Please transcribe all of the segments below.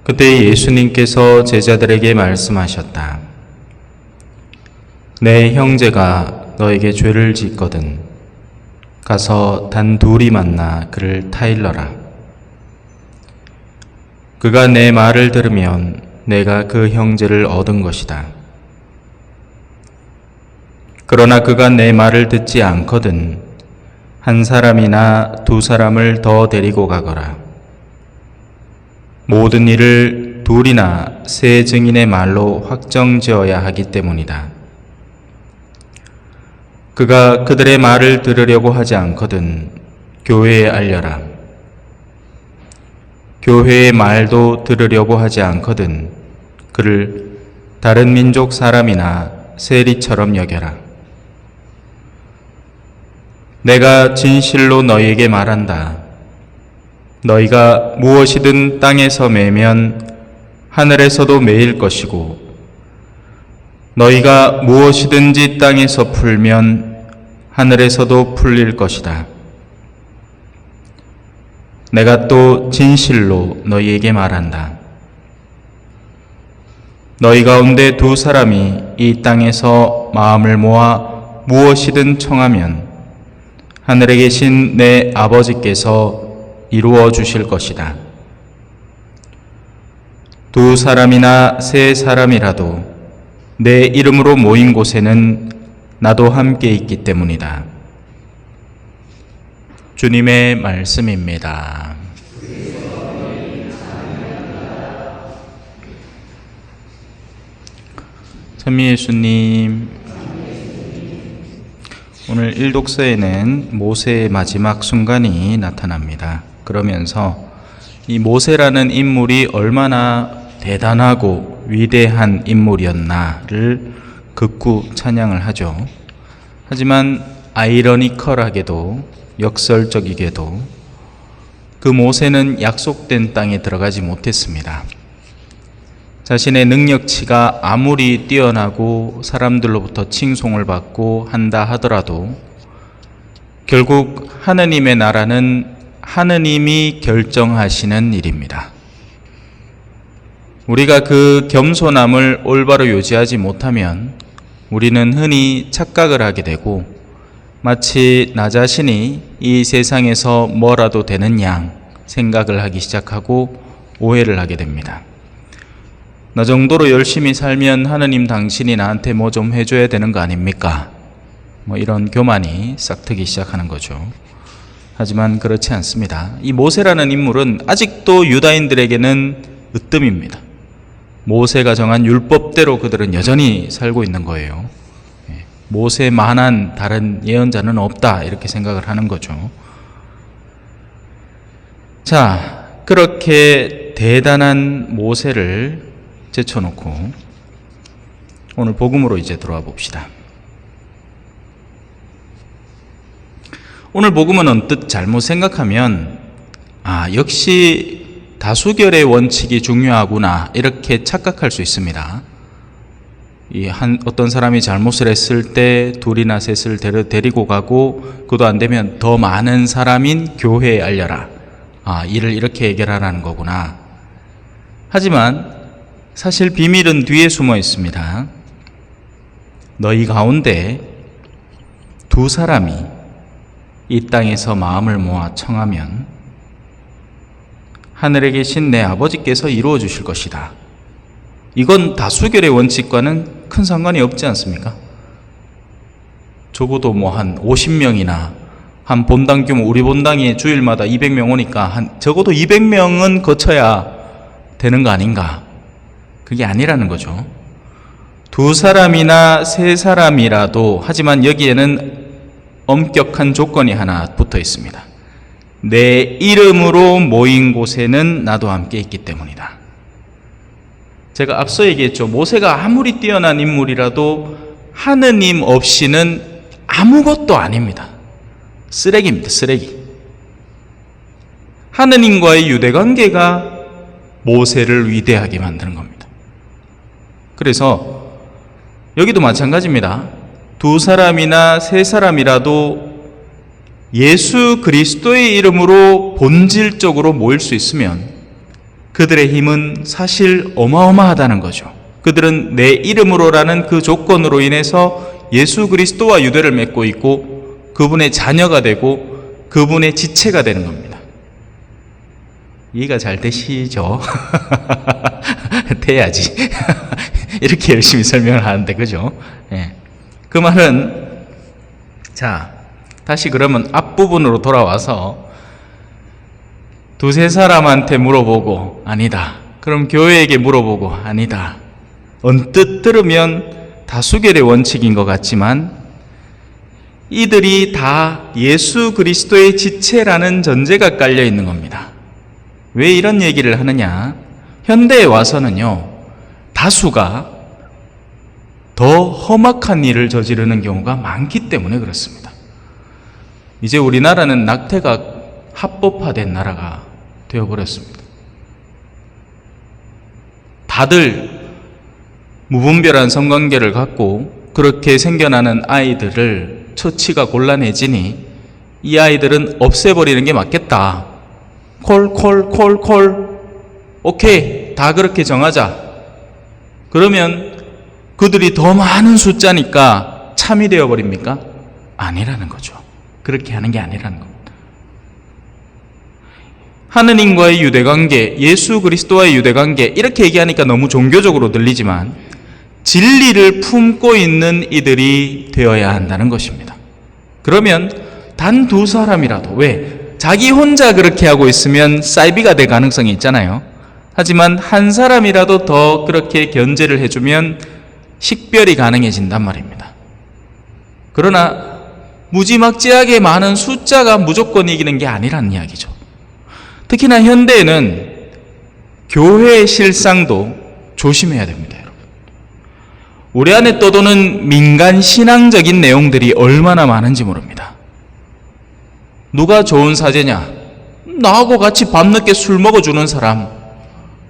그때 예수님께서 제자들에게 말씀하셨다. 내 형제가 너에게 죄를 짓거든 가서 단 둘이 만나 그를 타일러라. 그가 내 말을 들으면 내가 그 형제를 얻은 것이다. 그러나 그가 내 말을 듣지 않거든 한 사람이나 두 사람을 더 데리고 가거라. 모든 일을 둘이나 세 증인의 말로 확정지어야 하기 때문이다. 그가 그들의 말을 들으려고 하지 않거든 교회에 알려라. 교회의 말도 들으려고 하지 않거든 그를 다른 민족 사람이나 세리처럼 여겨라. 내가 진실로 너희에게 말한다. 너희가 무엇이든 땅에서 매면 하늘에서도 매일 것이고 너희가 무엇이든지 땅에서 풀면 하늘에서도 풀릴 것이다. 내가 또 진실로 너희에게 말한다. 너희 가운데 두 사람이 이 땅에서 마음을 모아 무엇이든 청하면 하늘에 계신 내 아버지께서 이루어 주실 것이다. 두 사람이나 세 사람이라도 내 이름으로 모인 곳에는 나도 함께 있기 때문이다. 주님의 말씀입니다. 찬미 예수님, 오늘 일독서에는 모세의 마지막 순간이 나타납니다. 그러면서 이 모세라는 인물이 얼마나 대단하고 위대한 인물이었나를 극구 찬양을 하죠. 하지만 아이러니컬하게도 역설적이게도 그 모세는 약속된 땅에 들어가지 못했습니다. 자신의 능력치가 아무리 뛰어나고 사람들로부터 칭송을 받고 한다 하더라도 결국 하느님의 나라는 하느님이 결정하시는 일입니다. 우리가 그 겸손함을 올바로 유지하지 못하면 우리는 흔히 착각을 하게 되고 마치 나 자신이 이 세상에서 뭐라도 되는 양 생각을 하기 시작하고 오해를 하게 됩니다. 나 정도로 열심히 살면 하느님 당신이 나한테 뭐 좀 해줘야 되는 거 아닙니까? 뭐 이런 교만이 싹트기 시작하는 거죠. 하지만 그렇지 않습니다. 이 모세라는 인물은 아직도 유다인들에게는 으뜸입니다. 모세가 정한 율법대로 그들은 여전히 살고 있는 거예요. 모세만한 다른 예언자는 없다 이렇게 생각을 하는 거죠. 자, 그렇게 대단한 모세를 제쳐놓고 오늘 복음으로 이제 들어와 봅시다. 오늘 복음은 언뜻 잘못 생각하면 역시 다수결의 원칙이 중요하구나 이렇게 착각할 수 있습니다. 어떤 사람이 잘못을 했을 때 둘이나 셋을 데리고 가고 그도 안 되면 더 많은 사람인 교회에 알려라. 일을 이렇게 해결하라는 거구나. 하지만 사실 비밀은 뒤에 숨어 있습니다. 너희 가운데 두 사람이 이 땅에서 마음을 모아 청하면 하늘에 계신 내 아버지께서 이루어 주실 것이다. 이건 다수결의 원칙과는 큰 상관이 없지 않습니까? 적어도 한 50명이나 한 본당 규모, 우리 본당이 주일마다 200명 오니까 적어도 200명은 거쳐야 되는 거 아닌가? 그게 아니라는 거죠. 두 사람이나 세 사람이라도, 하지만 여기에는 엄격한 조건이 하나 붙어 있습니다. 내 이름으로 모인 곳에는 나도 함께 있기 때문이다. 제가 앞서 얘기했죠. 모세가 아무리 뛰어난 인물이라도 하느님 없이는 아무것도 아닙니다. 쓰레기입니다. 쓰레기. 하느님과의 유대관계가 모세를 위대하게 만드는 겁니다. 그래서 여기도 마찬가지입니다. 두 사람이나 세 사람이라도 예수 그리스도의 이름으로 본질적으로 모일 수 있으면 그들의 힘은 사실 어마어마하다는 거죠. 그들은 내 이름으로라는 그 조건으로 인해서 예수 그리스도와 유대를 맺고 있고 그분의 자녀가 되고 그분의 지체가 되는 겁니다. 이해가 잘 되시죠? 돼야지. 이렇게 열심히 설명을 하는데, 그죠? 예. 그 말은, 자, 다시 그러면 앞부분으로 돌아와서 두세 사람한테 물어보고 아니다. 그럼 교회에게 물어보고 아니다. 언뜻 들으면 다수결의 원칙인 것 같지만 이들이 다 예수 그리스도의 지체라는 전제가 깔려 있는 겁니다. 왜 이런 얘기를 하느냐? 현대에 와서는요, 다수가 더 험악한 일을 저지르는 경우가 많기 때문에 그렇습니다. 이제 우리나라는 낙태가 합법화된 나라가 되어버렸습니다. 다들 무분별한 성관계를 갖고 그렇게 생겨나는 아이들을 처치가 곤란해지니 이 아이들은 없애버리는 게 맞겠다. 콜. 오케이. 다 그렇게 정하자. 그러면 그들이 더 많은 숫자니까 참이 되어버립니까? 아니라는 거죠. 그렇게 하는 게 아니라는 겁니다. 하느님과의 유대관계, 예수 그리스도와의 유대관계, 이렇게 얘기하니까 너무 종교적으로 들리지만 진리를 품고 있는 이들이 되어야 한다는 것입니다. 그러면 단 두 사람이라도, 왜? 자기 혼자 그렇게 하고 있으면 사이비가 될 가능성이 있잖아요. 하지만 한 사람이라도 더 그렇게 견제를 해주면 식별이 가능해진단 말입니다. 그러나 무지막지하게 많은 숫자가 무조건 이기는 게 아니라는 이야기죠. 특히나 현대에는 교회의 실상도 조심해야 됩니다, 여러분. 우리 안에 떠도는 민간 신앙적인 내용들이 얼마나 많은지 모릅니다. 누가 좋은 사제냐? 나하고 같이 밤늦게 술 먹어주는 사람,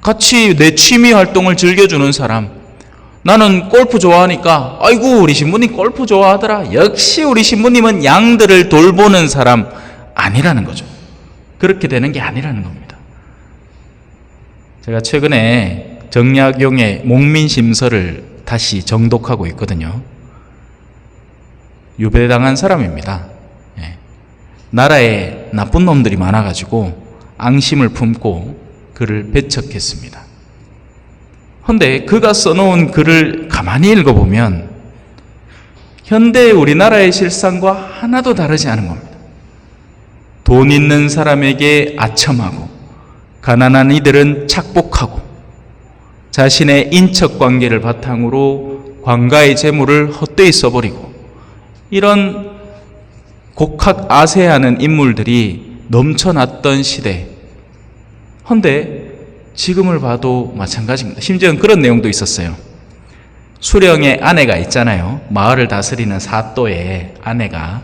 같이 내 취미 활동을 즐겨주는 사람, 나는 골프 좋아하니까 아이고 우리 신부님 골프 좋아하더라, 역시 우리 신부님은 양들을 돌보는 사람, 아니라는 거죠. 그렇게 되는 게 아니라는 겁니다. 제가 최근에 정약용의 목민심서를 다시 정독하고 있거든요. 유배당한 사람입니다. 나라에 나쁜 놈들이 많아가지고 앙심을 품고 글을 배척했습니다. 그런데 그가 써놓은 글을 가만히 읽어보면 현대 우리나라의 실상과 하나도 다르지 않은 겁니다. 돈 있는 사람에게 아첨하고 가난한 이들은 착복하고 자신의 인척관계를 바탕으로 관가의 재물을 헛되이 써버리고 이런 곡학 아세하는 인물들이 넘쳐났던 시대. 그런데 지금을 봐도 마찬가지입니다. 심지어는 그런 내용도 있었어요. 수령의 아내가 있잖아요. 마을을 다스리는 사또의 아내가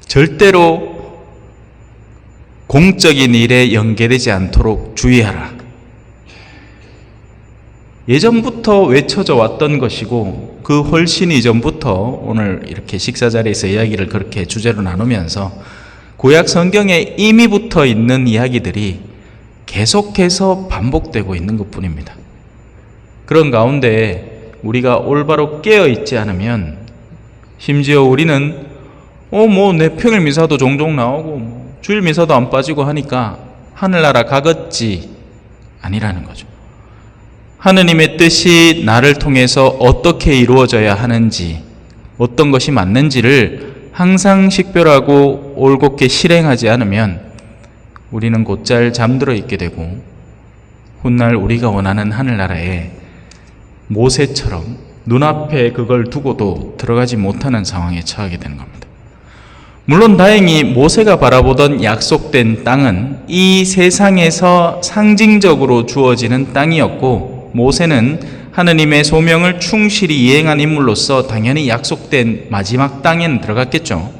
절대로 공적인 일에 연계되지 않도록 주의하라. 예전부터 외쳐져 왔던 것이고 그 훨씬 이전부터 오늘 이렇게 식사 자리에서 이야기를 그렇게 주제로 나누면서 구약 성경에 이미 붙어 있는 이야기들이 계속해서 반복되고 있는 것뿐입니다. 그런 가운데 우리가 올바로 깨어 있지 않으면 심지어 우리는 내 평일 미사도 종종 나오고 주일 미사도 안 빠지고 하니까 하늘나라 가겠지, 아니라는 거죠. 하느님의 뜻이 나를 통해서 어떻게 이루어져야 하는지, 어떤 것이 맞는지를 항상 식별하고 올곧게 실행하지 않으면 우리는 곧잘 잠들어 있게 되고 훗날 우리가 원하는 하늘나라에 모세처럼 눈앞에 그걸 두고도 들어가지 못하는 상황에 처하게 되는 겁니다. 물론 다행히 모세가 바라보던 약속된 땅은 이 세상에서 상징적으로 주어지는 땅이었고 모세는 하느님의 소명을 충실히 이행한 인물로서 당연히 약속된 마지막 땅에는 들어갔겠죠.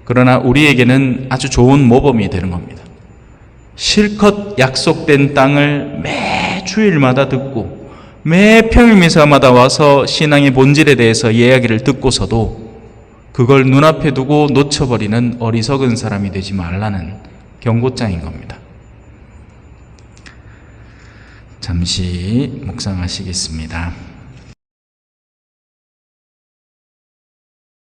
그러나 우리에게는 아주 좋은 모범이 되는 겁니다. 실컷 약속된 땅을 매 주일마다 듣고 매 평일미사마다 와서 신앙의 본질에 대해서 이야기를 듣고서도 그걸 눈앞에 두고 놓쳐버리는 어리석은 사람이 되지 말라는 경고장인 겁니다. 잠시 묵상하시겠습니다.